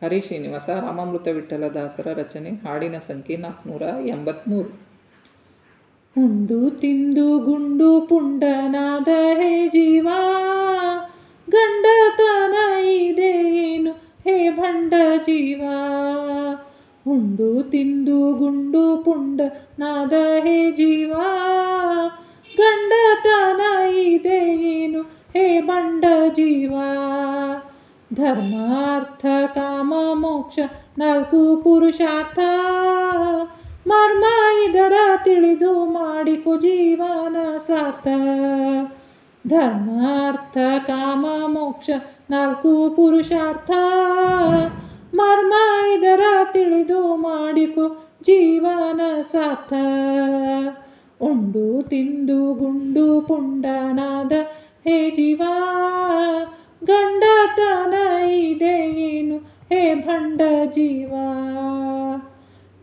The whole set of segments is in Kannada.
ಹರಿ ಶ್ರೀನಿವಾಸ ರಾಮಾಮೃತ ವಿಠ್ಠಲದಾಸರ ರಚನೆ. ಹಾಡಿನ ಸಂಖ್ಯೆ 483. ಉಂಡು ತಿಂದು ಗುಂಡು ಪುಂಡನಾದ ಹೇ ಜೀವ, ಗಂಡತನ ಇದೇನು ಹೇ ಭಂಡ ಜೀವ. ಉಂಡು ತಿಂದು ಗುಂಡು ಪುಂಡನಾದ ಹೇ ಜೀವ, ಗಂಡತನ ಇದೇನು ಹೇ ಭಂಡ ಜೀವ. ಧರ್ಮ ಅರ್ಥ ಕಾಮ ಮೋಕ್ಷ 4 ಪುರುಷಾರ್ಥ, ಮರ್ಮ ಇದರ ತಿಳಿದು ಮಾಡಿಕೊ ಜೀವನ ಸಾರ್ಥ. ಧರ್ಮ ಅರ್ಥ ಕಾಮ ಮೋಕ್ಷ 4 ಪುರುಷಾರ್ಥ, ಮರ್ಮ ಇದರ ತಿಳಿದು ಮಾಡಿಕೊ ಜೀವನ ಸಾರ್ಥ. ಉಂಡು ತಿಂದು ಗುಂಡು ಪುಂಡನಾದ ಹೇ ಜೀವ, ಗಂಡತನ ಇದೇನು ಹೇ ಭಂಡ ಜೀವ.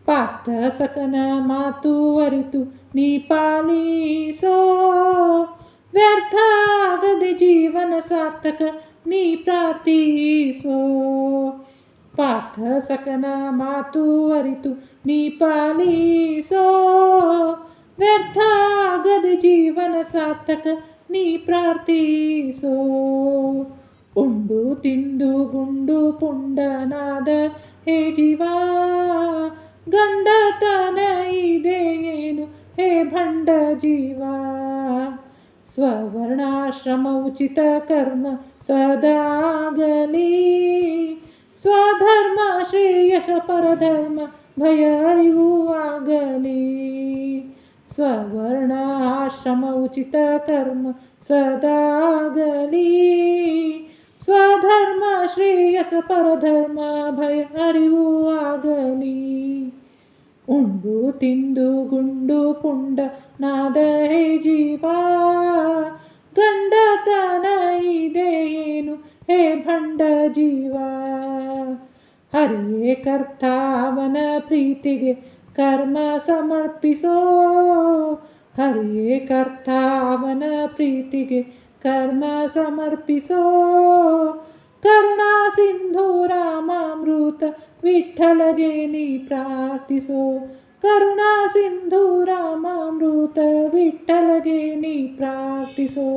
ಪಾರ್ಥ ಸಕನ ಮಾತು ಅರಿತು ನೀ ಪಾಲಿಸೋ, ವ್ಯರ್ಥ ಆಗದೆ ಜೀವನ ಸಾರ್ಥಕ ನೀ ಪ್ರಾರ್ಥಿಸೋ. ಪಾರ್ಥ ಸಕನ ಮಾತು ಅರಿತು ನೀ ಪಾಲಿಸೋ, ವ್ಯರ್ಥ ಆಗದೆ ಜೀವನ ಸಾರ್ಥಕ ನೀ ಪ್ರಾರ್ಥಿಸೋ. ಉಂಡು ತಿಂದು ಗುಂಡು ಪುಂಡನಾದ ಹೇ ಜೀವ, ಗಂಡತನ ಇದೇನು ಹೇ ಭಂಡ ಜೀವ. ಸ್ವರ್ಣಾಶ್ರಮ ಉಚಿತ ಕರ್ಮ ಸದಾಗಲಿ, ಸ್ವಧರ್ಮ ಶ್ರೇಯಸ ಪರಧರ್ಮ ಭಯ ಅರಿವು ಆಗಲಿ. ಸ್ವರ್ಣ ಆಶ್ರಮ ಉಚಿತ ಕರ್ಮ ಸದಾಗಲಿ, ಸ್ವಧರ್ಮ ಶ್ರೇಯಸ ಪರಧರ್ಮ ಭಯ ಅರಿವು ಆಗಲಿ. ಉಂಡು ತಿಂದು ಗುಂಡು ಪುಂಡನಾದ ಹೇ ಜೀವ, ಗಂಡತನ ಇದೇನು ಹೇ ಭಂಡ ಜೀವ. ಹರಿಯೇ ಕರ್ತ ಅವನ ಪ್ರೀತಿಗೆ ಕರ್ಮ ಸಮರ್ಪಿಸೋ, ಹರಿಯೇ ಕರ್ತ ಅವನ ಪ್ರೀತಿಗೆ ಕರ್ಮ ಸಮರ್ಪಿಸೋ. ಕರುಣಾ ಸಿಂಧು ರಾಮಾಮೃತ ವಿಠ್ಠಲಗೆ ನೀ ಪ್ರಾರ್ಥಿಸೋ, ಕರುಣಾ ಸಿಂಧು ರಾಮಾಮೃತ ವಿಠ್ಠಲಗೆ ನೀ ಪ್ರಾರ್ಥಿಸೋ.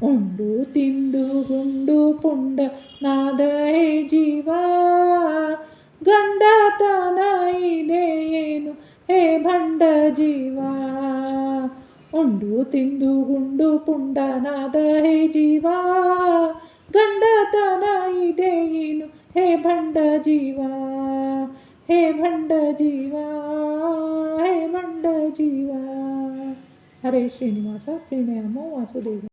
ಉಂಡು ತಿಂದು ಗುಂಡು ಪುಂಡನಾದ ಹೇ ಜೀವ, ಗಂಡತನ ಇದೇನು ಹೇ ಭಂಡ ಜೀವ. ಉಂಡು ತಿಂದು ಗುಂಡು ಪುಂಡನಾದ ಹೇ ಜೀವ, ಗಂಡತನ ಇದೇನು ಹೇ ಭಂಡ ಜೀವ. ಹೇ ಭಂಡ ಜೀವ, ಹೇ ಭಂಡ ಜೀವ. ಹರೇ ಶ್ರೀನಿವಾಸ ಪ್ರಣಾಮೋ ವಾಸುದೇವ.